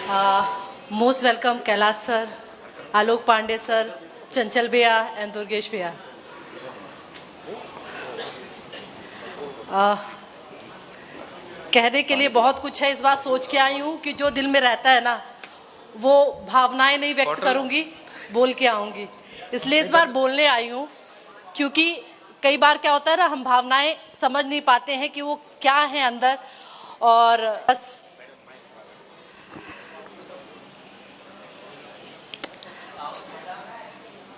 Most welcome Kailash sir, Alok Pandey sir, Chanchal Bhaiya and Durgesh Bhaiya. कहने के लिए बहुत कुछ है। इस बार सोच के आई हूँ कि जो दिल में रहता है ना वो भावनाएं नहीं व्यक्त करूँगी, बोल के आऊँगी। इसलिए इस बार बोलने आई हूँ, क्योंकि कई बार क्या होता है ना, हम भावनाएं समझ नहीं पाते हैं कि वो क्या है अंदर। और बस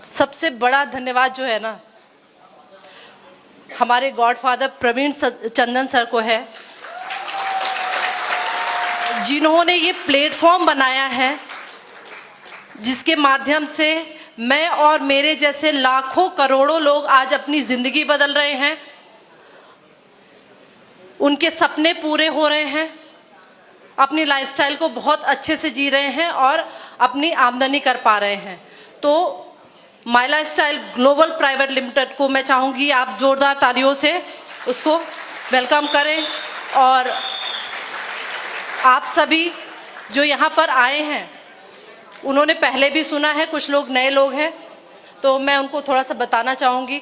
सबसे बड़ा धन्यवाद जो है ना हमारे गॉडफादर प्रवीण चंदन सर को है, जिन्होंने ये प्लेटफॉर्म बनाया है जिसके माध्यम से मैं और मेरे जैसे लाखों करोड़ों लोग आज अपनी जिंदगी बदल रहे हैं, उनके सपने पूरे हो रहे हैं, अपनी लाइफस्टाइल को बहुत अच्छे से जी रहे हैं और अपनी आमदनी कर पा रहे हैं। तो माई लाइफस्टाइल ग्लोबल प्राइवेट लिमिटेड को मैं चाहूँगी आप जोरदार तालियों से उसको वेलकम करें। और आप सभी जो यहाँ पर आए हैं उन्होंने पहले भी सुना है, कुछ लोग नए लोग हैं, तो मैं उनको थोड़ा सा बताना चाहूँगी।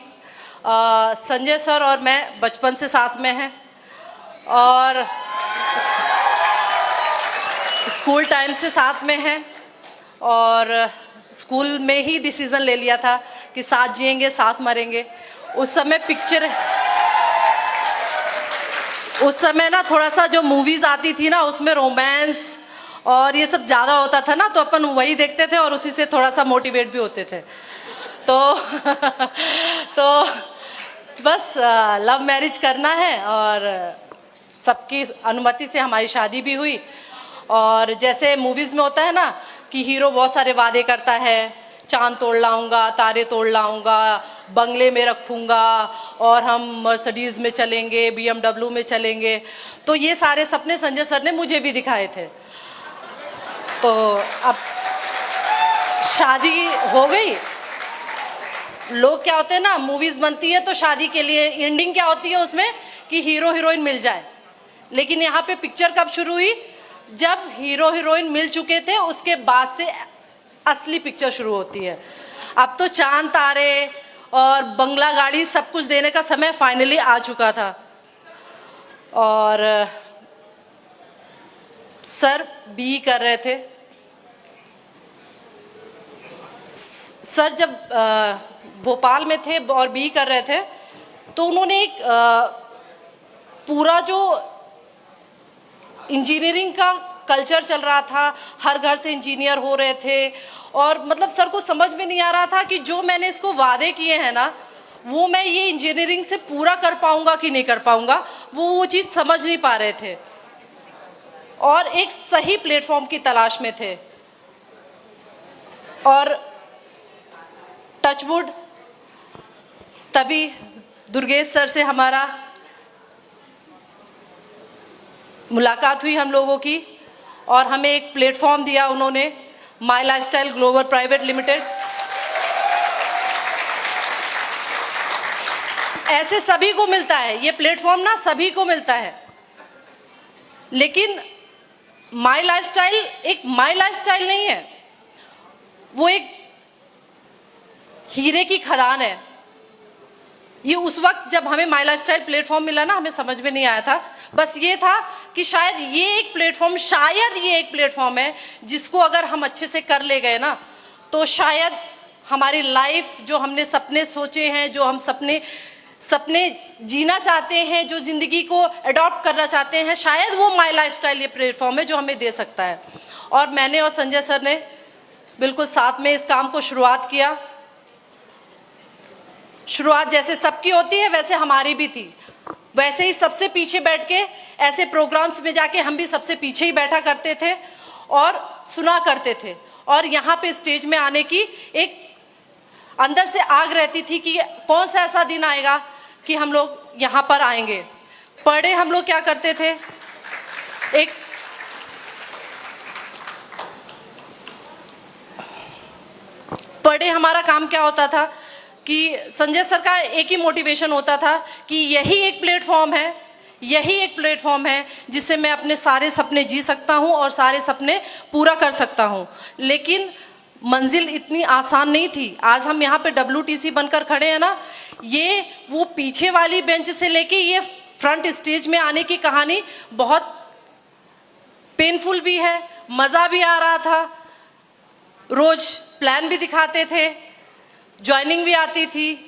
संजय सर और मैं बचपन से साथ में हैं और स्कूल टाइम से साथ में हैं और स्कूल में ही डिसीज़न ले लिया था कि साथ जिएंगे साथ मरेंगे। उस समय ना थोड़ा सा जो मूवीज़ आती थी ना उसमें रोमांस और ये सब ज़्यादा होता था ना, तो अपन वही देखते थे और उसी से थोड़ा सा मोटिवेट भी होते थे। तो बस लव मैरिज करना है और सबकी अनुमति से हमारी शादी भी हुई। और जैसे मूवीज़ में होता है ना कि हीरो बहुत सारे वादे करता है, चांद तोड़ लाऊंगा, तारे तोड़ लाऊंगा, बंगले में रखूंगा और हम मर्सिडीज़ में चलेंगे, BMW में चलेंगे। तो ये सारे सपने संजय सर ने मुझे भी दिखाए थे। तो अब शादी हो गई, लोग क्या होते हैं ना, मूवीज़ बनती है तो शादी के लिए एंडिंग क्या होती है उसमें कि हीरो हीरोइन मिल जाए। लेकिन यहाँ पे पिक्चर कब शुरू हुई? जब हीरो हीरोइन मिल चुके थे, उसके बाद से असली पिक्चर शुरू होती है। अब तो चांद तारे और बंगला गाड़ी सब कुछ देने का समय फाइनली आ चुका था। और सर बी कर रहे थे। सर जब भोपाल में थे और बी कर रहे थे तो उन्होंने एक पूरा जो इंजीनियरिंग का कल्चर चल रहा था, हर घर से इंजीनियर हो रहे थे और मतलब सर को समझ में नहीं आ रहा था कि जो मैंने इसको वादे किए हैं ना वो मैं ये इंजीनियरिंग से पूरा कर पाऊंगा कि नहीं कर पाऊंगा, वो चीज़ समझ नहीं पा रहे थे और एक सही प्लेटफॉर्म की तलाश में थे। और टचवुड तभी दुर्गेश सर से हमारा मुलाकात हुई हम लोगों की और हमें एक प्लेटफॉर्म दिया उन्होंने, माई लाइफस्टाइल ग्लोबल प्राइवेट लिमिटेड। ऐसे सभी को मिलता है ये प्लेटफॉर्म ना, सभी को मिलता है। लेकिन माई लाइफस्टाइल एक माई लाइफस्टाइल नहीं है, वो एक हीरे की खदान है। ये उस वक्त जब हमें माई लाइफस्टाइल प्लेटफॉर्म मिला ना, हमें समझ में नहीं आया था। बस ये था कि शायद ये एक प्लेटफॉर्म है जिसको अगर हम अच्छे से कर ले गए ना तो शायद हमारी लाइफ, जो हमने सपने सोचे हैं, जो हम सपने जीना चाहते हैं, जो जिंदगी को अडॉप्ट करना चाहते हैं, शायद वो माई लाइफस्टाइल ये प्लेटफॉर्म है जो हमें दे सकता है। और मैंने और संजय सर ने बिल्कुल साथ में इस काम को शुरुआत किया। शुरुआत जैसे सबकी होती है वैसे हमारी भी थी। वैसे ही सबसे पीछे बैठ के ऐसे प्रोग्राम्स में जाके हम भी सबसे पीछे ही बैठा करते थे और सुना करते थे। और यहाँ पे स्टेज में आने की एक अंदर से आग रहती थी कि कौन सा ऐसा दिन आएगा कि हम लोग यहाँ पर आएंगे। पर डे हम लोग क्या करते थे, पर डे हमारा काम क्या होता था कि संजय सर का एक ही मोटिवेशन होता था कि यही एक प्लेटफॉर्म है, यही एक प्लेटफॉर्म है जिससे मैं अपने सारे सपने जी सकता हूं और सारे सपने पूरा कर सकता हूं। लेकिन मंजिल इतनी आसान नहीं थी। आज हम यहाँ पे WTC बनकर खड़े हैं ना, ये वो पीछे वाली बेंच से लेके ये फ्रंट स्टेज में आने की कहानी बहुत पेनफुल भी है, मज़ा भी आ रहा था, रोज प्लान भी दिखाते थे, ज्वाइनिंग भी आती थी,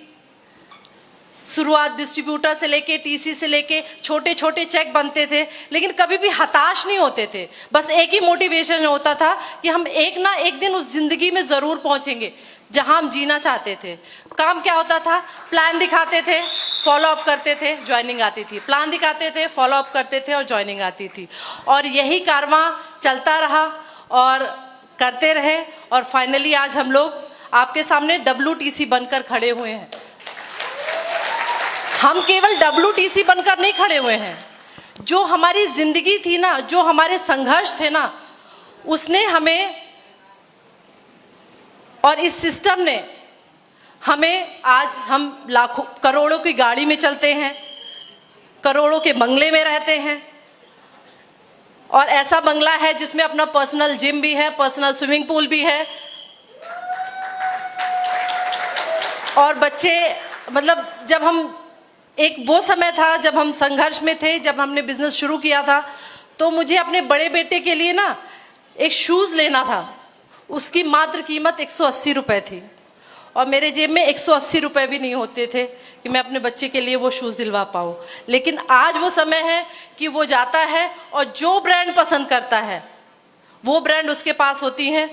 शुरुआत डिस्ट्रीब्यूटर से लेके TC से लेके छोटे छोटे चेक बनते थे, लेकिन कभी भी हताश नहीं होते थे। बस एक ही मोटिवेशन होता था कि हम एक ना एक दिन उस जिंदगी में ज़रूर पहुंचेंगे जहां हम जीना चाहते थे। काम क्या होता था, प्लान दिखाते थे, फॉलो अप करते थे, ज्वाइनिंग आती थी, प्लान दिखाते थे, फॉलो अप करते थे और ज्वाइनिंग आती थी, और यही कारवां चलता रहा और करते रहे, और फाइनली आज हम लोग आपके सामने WTC बनकर खड़े हुए हैं। हम केवल WTC बनकर नहीं खड़े हुए हैं, जो हमारी जिंदगी थी ना, जो हमारे संघर्ष थे ना, उसने हमें और इस सिस्टम ने हमें, आज हम लाखों करोड़ों की गाड़ी में चलते हैं, करोड़ों के बंगले में रहते हैं, और ऐसा बंगला है जिसमें अपना पर्सनल जिम भी है, पर्सनल स्विमिंग पूल भी है, और बच्चे, मतलब जब हम, एक वो समय था जब हम संघर्ष में थे, जब हमने बिजनेस शुरू किया था, तो मुझे अपने बड़े बेटे के लिए ना एक शूज़ लेना था। उसकी मात्र कीमत 180 रुपये थी, और मेरे जेब में 180 रुपये भी नहीं होते थे कि मैं अपने बच्चे के लिए वो शूज़ दिलवा पाऊँ। लेकिन आज वो समय है कि वो जाता है और जो ब्रांड पसंद करता है वो ब्रांड उसके पास होती हैं,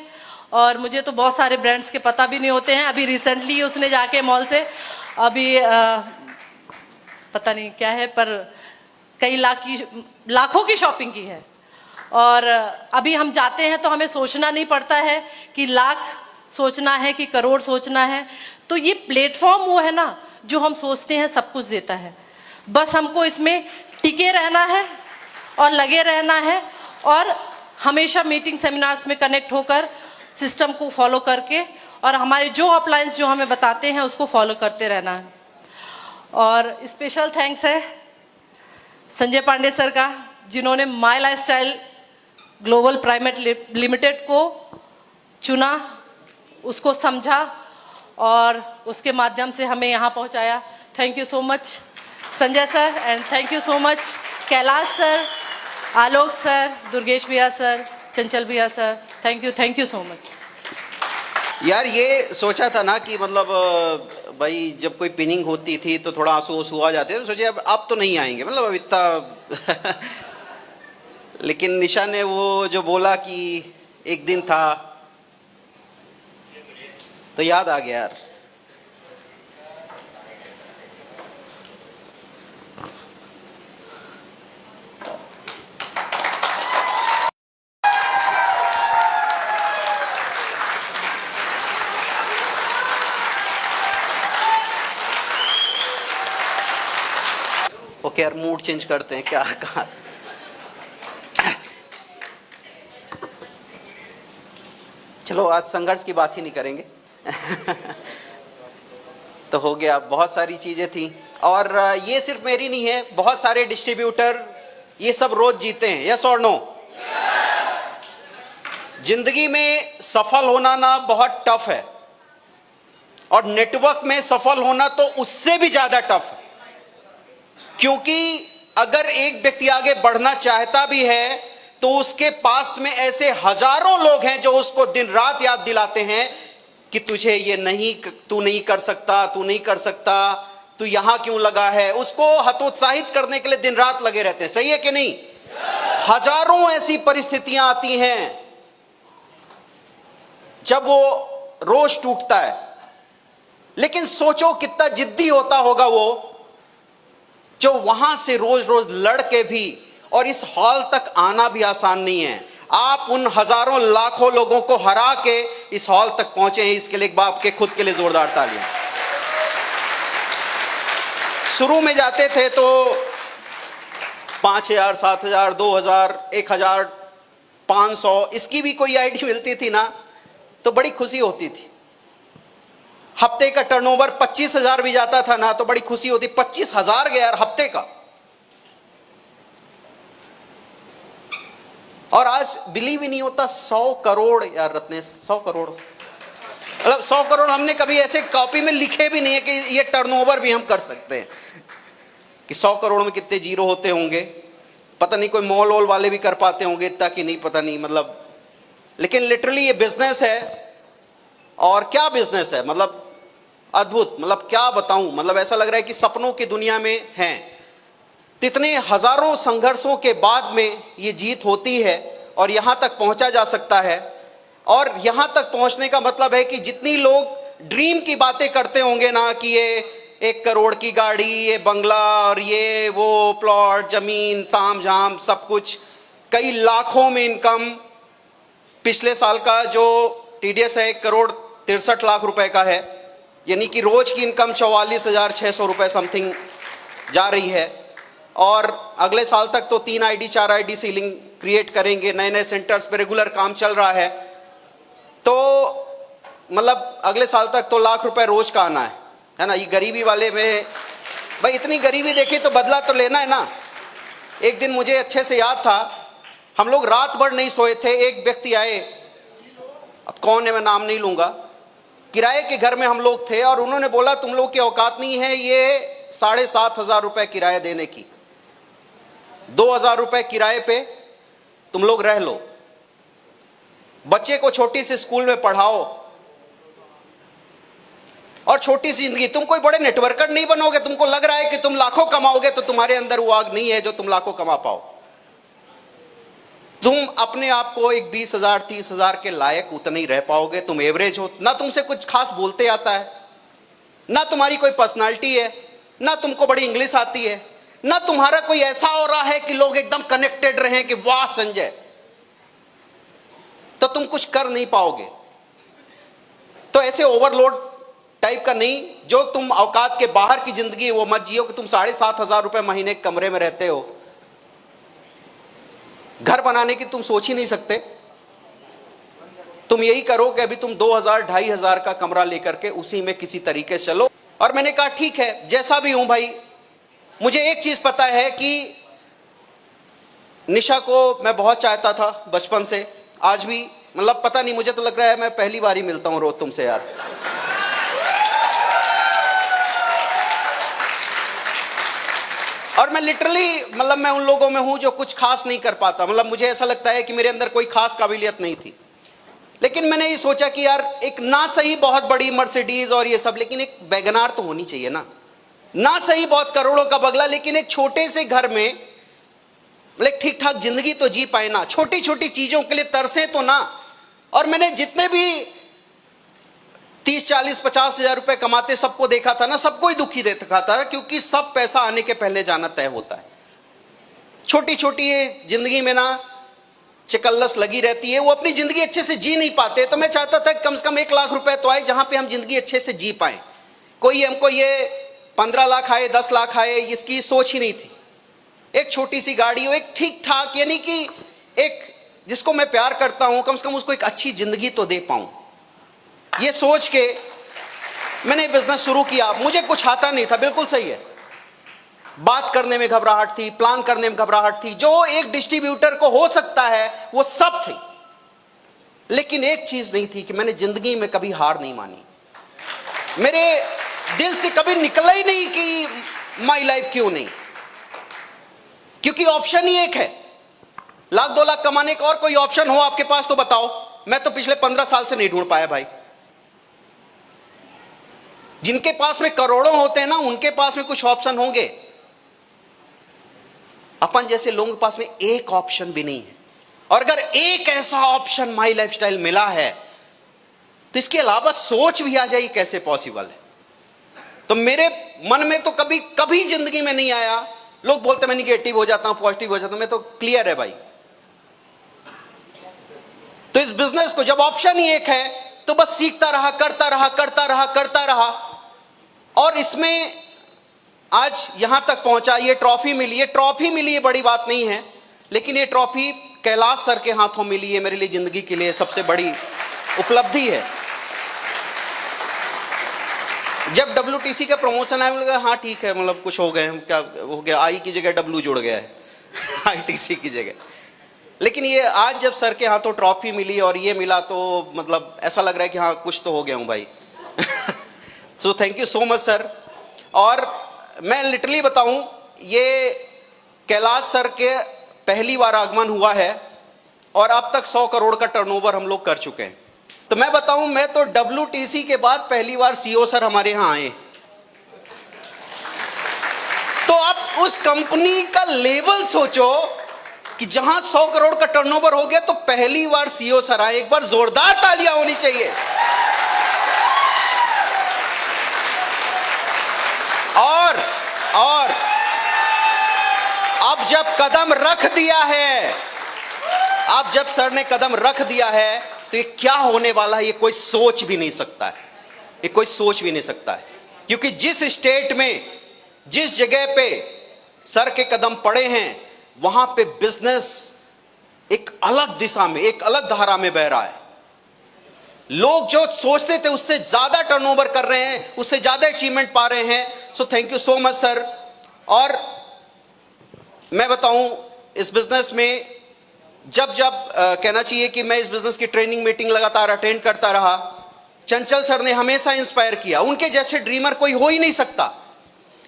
और मुझे तो बहुत सारे ब्रांड्स के पता भी नहीं होते हैं। अभी रिसेंटली उसने जाके मॉल से अभी पता नहीं क्या है, पर कई लाखों की शॉपिंग की है, और अभी हम जाते हैं तो हमें सोचना नहीं पड़ता है कि लाख सोचना है कि करोड़ सोचना है। तो ये प्लेटफॉर्म वो है ना जो हम सोचते हैं सब कुछ देता है, बस हमको इसमें टिके रहना है और लगे रहना है, और हमेशा मीटिंग सेमिनार्स में कनेक्ट होकर सिस्टम को फॉलो करके, और हमारे जो अपलाइंस जो हमें बताते हैं उसको फॉलो करते रहना है। और स्पेशल थैंक्स है संजय पांडे सर का, जिन्होंने माई लाइफस्टाइल ग्लोबल प्राइवेट लिमिटेड को चुना, उसको समझा और उसके माध्यम से हमें यहाँ पहुँचाया। Thank you so much Sanjay sir, and thank you so much Kailash sir, Alok sir, Durgesh भैया सर, चंचल भैया sir, thank you so much. यार ये सोचा था ना कि मतलब भाई जब कोई पिनिंग होती थी तो थोड़ा आंसू आंसू आ जाते थे, तो सोचे अब तो नहीं आएंगे, मतलब अब इतना लेकिन निशा ने वो जो बोला कि एक दिन था तो याद आ गया यार। ओके यार, मूड चेंज करते हैं, क्या कहा। चलो आज संघर्ष की बात ही नहीं करेंगे तो हो गया, बहुत सारी चीजें थी, और ये सिर्फ मेरी नहीं है, बहुत सारे डिस्ट्रीब्यूटर ये सब रोज जीते हैं। यस और नो? जिंदगी में सफल होना ना बहुत टफ है, और नेटवर्क में सफल होना तो उससे भी ज्यादा टफ है, क्योंकि अगर एक व्यक्ति आगे बढ़ना चाहता भी है तो उसके पास में ऐसे हजारों लोग हैं जो उसको दिन रात याद दिलाते हैं कि तुझे ये नहीं, तू नहीं कर सकता, तू नहीं कर सकता, तू यहां क्यों लगा है। उसको हतोत्साहित करने के लिए दिन रात लगे रहते हैं। सही है कि नहीं? हजारों ऐसी परिस्थितियां आती हैं जब वो रोज टूटता है, लेकिन सोचो कितना जिद्दी होता होगा वो, जो वहां से रोज रोज लड़ के भी, और इस हॉल तक आना भी आसान नहीं है। आप उन हजारों लाखों लोगों को हरा के इस हॉल तक पहुंचे हैं, इसके लिए एक बाप के खुद के लिए जोरदार तालियां। शुरू में जाते थे तो 5,000, 7,000, 2,000, 1,000, 500, इसकी भी कोई आईडी मिलती थी ना तो बड़ी खुशी होती थी। हफ्ते का टर्नओवर 25,000 भी जाता था ना तो बड़ी खुशी होती। 25,000 गया यार हफ्ते का, और आज बिलीव ही नहीं होता 100 करोड़ यार रत्नेश, 100 करोड़ मतलब 100 करोड़ हमने कभी ऐसे कॉपी में लिखे भी नहीं है कि ये टर्नओवर भी हम कर सकते हैं कि 100 करोड़ में कितने जीरो होते होंगे। पता नहीं कोई मॉल वॉल वाले भी कर पाते होंगे इतना कि नहीं, पता नहीं मतलब। लेकिन लिटरली ये बिजनेस है, और क्या बिजनेस है, मतलब अद्भुत, मतलब क्या बताऊं, मतलब ऐसा लग रहा है कि सपनों की दुनिया में हैं। इतने हजारों संघर्षों के बाद में ये जीत होती है और यहां तक पहुंचा जा सकता है। और यहां तक पहुंचने का मतलब है कि जितनी लोग ड्रीम की बातें करते होंगे ना कि ये 1 करोड़ की गाड़ी, ये बंगला और ये वो प्लॉट, जमीन, ताम झाम सब कुछ, कई लाखों में इनकम। पिछले साल का जो टीडीएस है 1,63,00,000 रुपए का है, यानी कि रोज की इनकम 44,600 रुपए समथिंग जा रही है। और अगले साल तक तो 3 आईडी 4 आईडी सीलिंग क्रिएट करेंगे, नए नए सेंटर्स पे रेगुलर काम चल रहा है। तो मतलब अगले साल तक तो लाख रुपए रोज का आना है ना। ये गरीबी वाले में भाई इतनी गरीबी देखी तो बदला तो लेना है ना। एक दिन मुझे अच्छे से याद था, हम लोग रात भर नहीं सोए थे। एक व्यक्ति आए, अब कौन है मैं नाम नहीं लूंगा, किराए के घर में हम लोग थे और उन्होंने बोला तुम लोग की औकात नहीं है ये 7,500 रुपए किराया देने की, 2,000 रुपए किराए पे तुम लोग रह लो, बच्चे को छोटी सी स्कूल में पढ़ाओ और छोटी सी जिंदगी। तुम कोई बड़े नेटवर्कर नहीं बनोगे, तुमको लग रहा है कि तुम लाखों कमाओगे, तो तुम्हारे अंदर वो आग नहीं है जो तुम लाखों कमा पाओ। तुम अपने आप को एक 20,000 30,000 के लायक उतने ही रह पाओगे। तुम एवरेज हो ना, तुमसे कुछ खास बोलते आता है ना, तुम्हारी कोई पर्सनालिटी है ना, तुमको बड़ी इंग्लिश आती है ना, तुम्हारा कोई ऐसा हो रहा है कि लोग एकदम कनेक्टेड रहे कि वाह संजय, तो तुम कुछ कर नहीं पाओगे। तो ऐसे ओवरलोड टाइप का नहीं, जो तुम औकात के बाहर की जिंदगी वो मत जियो कि तुम 7,500 रुपए महीने के कमरे में रहते हो, घर बनाने की तुम सोच ही नहीं सकते। तुम यही करो कि अभी तुम 2,000 2,500 का कमरा लेकर के उसी में किसी तरीके से चलो। और मैंने कहा ठीक है, जैसा भी हूं भाई, मुझे एक चीज पता है कि निशा को मैं बहुत चाहता था बचपन से, आज भी, मतलब पता नहीं, मुझे तो लग रहा है मैं पहली बार ही मिलता हूं रोज तुमसे यार। और मैं लिटरली मतलब मैं उन लोगों में हूं जो कुछ खास नहीं कर पाता, मतलब मुझे ऐसा लगता है कि मेरे अंदर कोई खास काबिलियत नहीं थी। लेकिन मैंने ये सोचा कि यार एक ना सही बहुत बड़ी मर्सिडीज और ये सब, लेकिन एक वैगनार तो होनी चाहिए ना सही बहुत करोड़ों का बंगला, लेकिन एक छोटे से घर में मतलब ठीक ठाक जिंदगी तो जी पाए ना, छोटी छोटी चीजों के लिए तरसे तो ना। और मैंने जितने भी 30 40 50 हजार रुपए कमाते सबको देखा था ना, सबको ही दुखी देखा था, क्योंकि सब पैसा आने के पहले जाना तय होता है। छोटी छोटी ये जिंदगी में ना चिकल्लस लगी रहती है, वो अपनी जिंदगी अच्छे से जी नहीं पाते। तो मैं चाहता था कम से कम 1 लाख रुपए तो आए जहां पे हम जिंदगी अच्छे से जी पाए। कोई हमको ये 15 लाख आए 10 लाख आए इसकी सोच ही नहीं थी। एक छोटी सी गाड़ी हो, एक ठीक ठाक, यानी कि एक जिसको मैं प्यार करता हूं कम से कम उसको एक अच्छी जिंदगी तो दे पाऊं, ये सोच के मैंने बिजनेस शुरू किया। मुझे कुछ आता नहीं था, बिल्कुल सही है, बात करने में घबराहट थी, प्लान करने में घबराहट थी, जो एक डिस्ट्रीब्यूटर को हो सकता है वो सब थी। लेकिन एक चीज नहीं थी कि मैंने जिंदगी में कभी हार नहीं मानी। मेरे दिल से कभी निकला ही नहीं कि माई लाइफ क्यों नहीं, क्योंकि ऑप्शन ही एक है। 1 लाख 2 लाख कमाने का और कोई ऑप्शन हो आपके पास तो बताओ। मैं तो पिछले 15 साल से नहीं ढूंढ पाया भाई। जिनके पास में करोड़ों होते हैं ना, उनके पास में कुछ ऑप्शन होंगे। अपन जैसे लोगों के पास में एक ऑप्शन भी नहीं है। और अगर एक ऐसा ऑप्शन माई लाइफस्टाइल मिला है तो इसके अलावा सोच भी आ जाए कैसे पॉसिबल है। तो मेरे मन में तो कभी जिंदगी में नहीं आया। लोग बोलते मैं निगेटिव हो जाता हूं, पॉजिटिव हो जाता हूं, मैं तो क्लियर है भाई। तो इस बिजनेस को जब ऑप्शन ही एक है तो बस सीखता रहा, करता रहा और इसमें आज यहां तक पहुंचा। ये ट्रॉफी मिली, ये बड़ी बात नहीं है, लेकिन ये ट्रॉफी कैलाश सर के हाथों मिली है, मेरे लिए जिंदगी के लिए सबसे बड़ी उपलब्धि है। जब WTC का प्रमोशन आया, लगा हाँ ठीक है, मतलब कुछ हो गए, क्या हो गया, आई की जगह W जुड़ गया है ITC की जगह। लेकिन ये आज जब सर के हाथों ट्रॉफी मिली और ये मिला तो मतलब ऐसा लग रहा है कि हाँ कुछ तो हो गया हूँ भाई। So thank you so much sir. और मैं लिटरली बताऊं, ये कैलाश सर के पहली बार आगमन हुआ है और अब तक 100 करोड़ का टर्नओवर हम लोग कर चुके हैं। तो मैं बताऊं, मैं तो WTC के बाद पहली बार CEO सर हमारे यहां आए। तो आप उस कंपनी का लेवल सोचो कि जहां 100 करोड़ का टर्नओवर हो गया तो पहली बार CEO सर आए। एक बार जोरदार तालियां होनी चाहिए। और अब जब कदम रख दिया है, अब जब सर ने कदम रख दिया है तो ये क्या होने वाला है ये कोई सोच भी नहीं सकता है। ये कोई सोच भी नहीं सकता है, क्योंकि जिस स्टेट में, जिस जगह पे सर के कदम पड़े हैं वहां पे बिजनेस एक अलग दिशा में, एक अलग धारा में बह रहा है। लोग जो सोचते थे उससे ज्यादा टर्नओवर कर रहे हैं, उससे ज्यादा अचीवमेंट पा रहे हैं। So thank you so much sir. और मैं बताऊं, इस बिजनेस में जब कहना चाहिए कि मैं इस बिजनेस की ट्रेनिंग मीटिंग लगातार अटेंड करता रहा। चंचल सर ने हमेशा इंस्पायर किया। उनके जैसे ड्रीमर कोई हो ही नहीं सकता।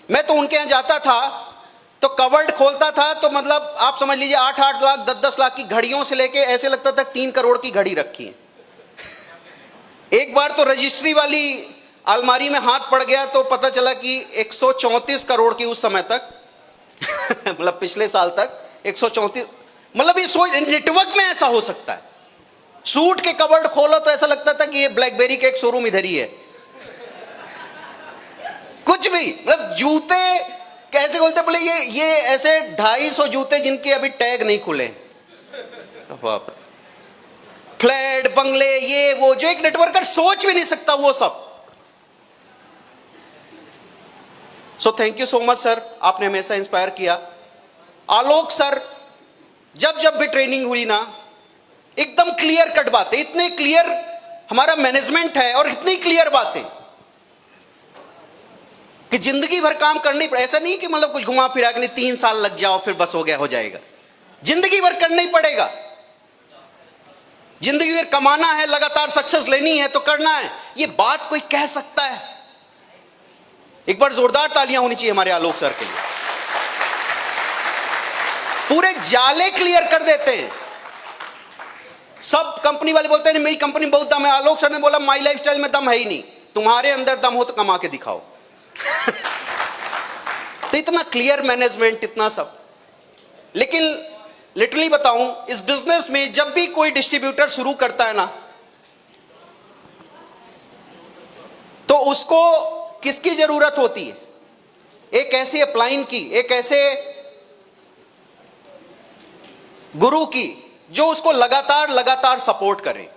मैं तो उनके यहां जाता था तो कवर्ड खोलता था तो मतलब आप समझ लीजिए 8-8 लाख 10-10 लाख की घड़ियों से लेके ऐसे लगता था 3 करोड़ की घड़ी रखी है। एक बार तो रजिस्ट्री वाली अलमारी में हाथ पड़ गया तो पता चला कि 134 करोड़ की उस समय तक मतलब पिछले साल तक 134, मतलब ये सोच नेटवर्क में ऐसा हो सकता है। सूट के कवर्ड खोलो तो ऐसा लगता था कि ये ब्लैकबेरी का एक शोरूम इधर ही है। कुछ भी, मतलब जूते कैसे खोलते, बोले ये ऐसे 250 जूते जिनके अभी टैग नहीं खुले। फ्लैट, बंगले, ये वो, जो एक नेटवर्कर सोच भी नहीं सकता वो सब। So thank you so much sir, आपने हमेशा इंस्पायर किया। आलोक सर, जब भी ट्रेनिंग हुई ना, एकदम क्लियर कट बातें, इतने क्लियर हमारा मैनेजमेंट है और इतनी क्लियर बातें कि जिंदगी भर काम करनी पड़े। ऐसा नहीं कि मतलब कुछ घुमा फिरा के नहीं 3 साल लग जाओ फिर बस हो गया, हो जाएगा। जिंदगी भर करना ही पड़ेगा। जिंदगी भर कमाना है, लगातार सक्सेस लेनी है तो करना है। ये बात कोई कह सकता है? एक बार जोरदार तालियां होनी चाहिए हमारे आलोक सर के लिए। पूरे जाले क्लियर कर देते हैं। सब कंपनी वाले बोलते हैं मेरी कंपनी में बहुत दम है। आलोक सर ने बोला माई लाइफस्टाइल में दम है ही नहीं। तुम्हारे अंदर दम हो तो कमा के दिखाओ। तो इतना क्लियर मैनेजमेंट, इतना सब। लेकिन लिटरली बताऊं, इस बिजनेस में जब भी कोई डिस्ट्रीब्यूटर शुरू करता है ना, तो उसको किसकी जरूरत होती है? एक ऐसी अपलाइन की, एक ऐसे गुरु की जो उसको लगातार सपोर्ट करे।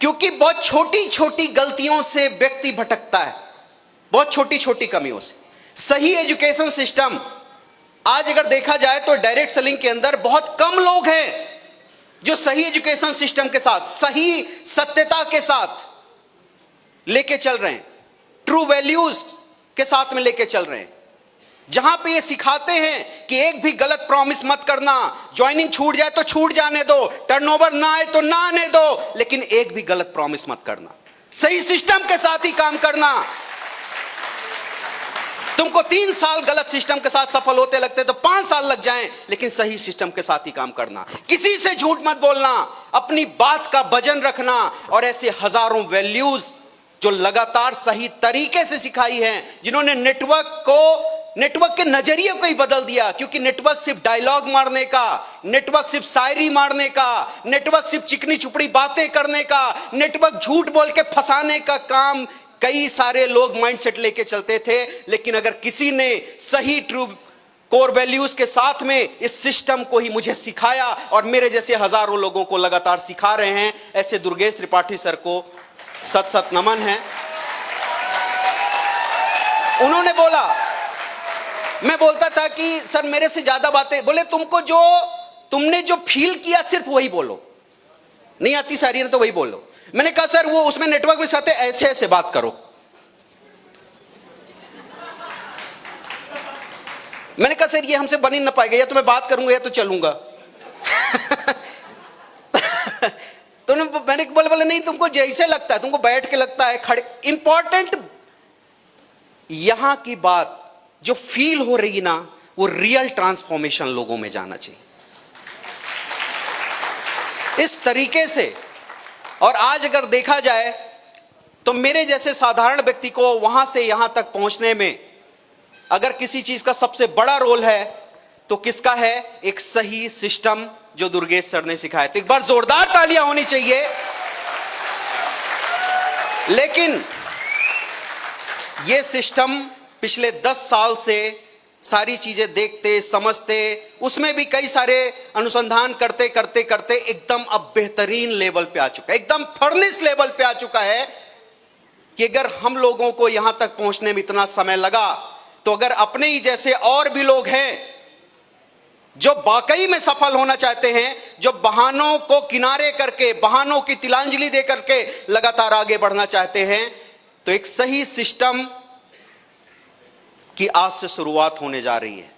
क्योंकि बहुत छोटी छोटी गलतियों से व्यक्ति भटकता है, बहुत छोटी छोटी कमियों से। सही एजुकेशन सिस्टम आज अगर देखा जाए तो डायरेक्ट सेलिंग के अंदर बहुत कम लोग हैं जो सही एजुकेशन सिस्टम के साथ, सही सत्यता के साथ लेके चल रहे हैं, ट्रू वैल्यूज के साथ में लेके चल रहे हैं। जहां पे ये सिखाते हैं कि एक भी गलत प्रॉमिस मत करना, ज्वाइनिंग छूट जाए तो छूट जाने दो, टर्नओवर ना आए तो ना आने दो, लेकिन एक भी गलत प्रॉमिस मत करना, सही सिस्टम के साथ ही काम करना। तुमको 3 साल गलत सिस्टम के साथ सफल होते लगते तो 5 साल लग जाएं, लेकिन सही सिस्टम के साथ ही काम करना। किसी से झूठ मत बोलना, अपनी बात का वजन रखना, और ऐसे हजारों वैल्यूज जो लगातार सही तरीके से सिखाई हैं, जिन्होंने नेटवर्क के नजरिए को ही बदल दिया। क्योंकि नेटवर्क सिर्फ डायलॉग मारने का, नेटवर्क सिर्फ शायरी मारने का, नेटवर्क सिर्फ चिकनी चुपड़ी बातें करने का, नेटवर्क झूठ बोल के फंसाने का काम कई सारे लोग माइंडसेट लेके चलते थे। लेकिन अगर किसी ने सही ट्रू कोर वैल्यूज के साथ में इस सिस्टम को ही मुझे सिखाया और मेरे जैसे हजारों लोगों को लगातार सिखा रहे हैं, ऐसे दुर्गेश त्रिपाठी सर को सत नमन है। उन्होंने बोला, मैं बोलता था कि सर मेरे से ज्यादा बातें, बोले तुमने जो फील किया सिर्फ वही बोलो, नहीं आती शायरी ने तो वही बोलो। मैंने कहा सर वो उसमें नेटवर्क में साथ ऐसे ऐसे बात करो। मैंने कहा सर ये हमसे बन ही ना पाएगा, या तो मैं बात करूंगा या तो चलूंगा। वैज्ञानिक बोले बोले नहीं, तुमको जैसे लगता है, तुमको बैठ के लगता है, खड़े। इंपॉर्टेंट यहां की बात जो फील हो रही ना, वो रियल ट्रांसफॉर्मेशन लोगों में जाना चाहिए इस तरीके से। और आज अगर देखा जाए तो मेरे जैसे साधारण व्यक्ति को वहां से यहां तक पहुंचने में अगर किसी चीज का सबसे बड़ा रोल है तो किसका है? एक सही सिस्टम जो दुर्गेश सर ने सिखाया। तो एक बार जोरदार तालियां होनी चाहिए। लेकिन यह सिस्टम पिछले 10 साल से सारी चीजें देखते समझते, उसमें भी कई सारे अनुसंधान करते करते करते एकदम अब बेहतरीन लेवल पे आ चुका है, एकदम फर्निश लेवल पे आ चुका है कि अगर हम लोगों को यहां तक पहुंचने में इतना समय लगा, तो अगर अपने ही जैसे और भी लोग हैं जो वाकई में सफल होना चाहते हैं, जो बहानों को किनारे करके, बहानों की तिलांजलि दे करके लगातार आगे बढ़ना चाहते हैं, तो एक सही सिस्टम की आज से शुरुआत होने जा रही है।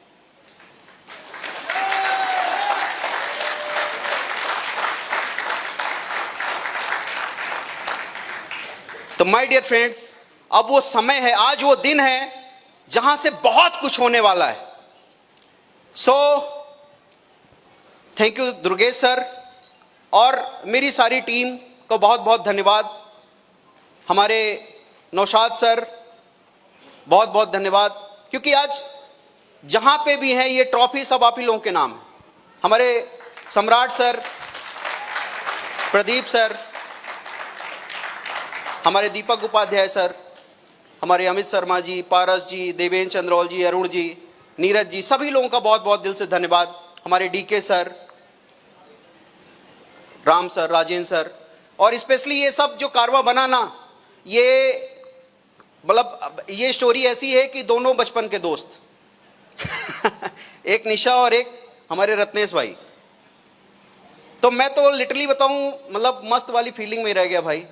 तो माय डियर फ्रेंड्स, अब वो समय है, आज वो दिन है जहां से बहुत कुछ होने वाला है। So thank you Durgesh sir, और मेरी सारी टीम को बहुत बहुत धन्यवाद। हमारे नौशाद सर, बहुत बहुत धन्यवाद, क्योंकि आज जहां पे भी हैं ये ट्रॉफी सब आप ही लोगों के नाम है। हमारे सम्राट सर, प्रदीप सर, हमारे दीपक उपाध्याय सर, हमारे अमित शर्मा जी, पारस जी, देवेंद्र चंद्रौल जी, अरुण जी, नीरज जी, सभी लोगों का बहुत बहुत दिल से धन्यवाद। हमारे DK sir, Ram sir, Rajendra sir, और स्पेशली ये सब जो कारवा बनाना, ये मतलब ये स्टोरी ऐसी है कि दोनों बचपन के दोस्त एक निशा और एक हमारे रत्नेश भाई। तो मैं तो लिटरली बताऊं, मतलब मस्त वाली फीलिंग में रह गया भाई।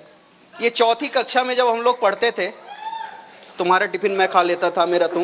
ये 4th कक्षा में जब हम लोग पढ़ते थे, तुम्हारा टिफिन मैं खा लेता था, मेरा तुम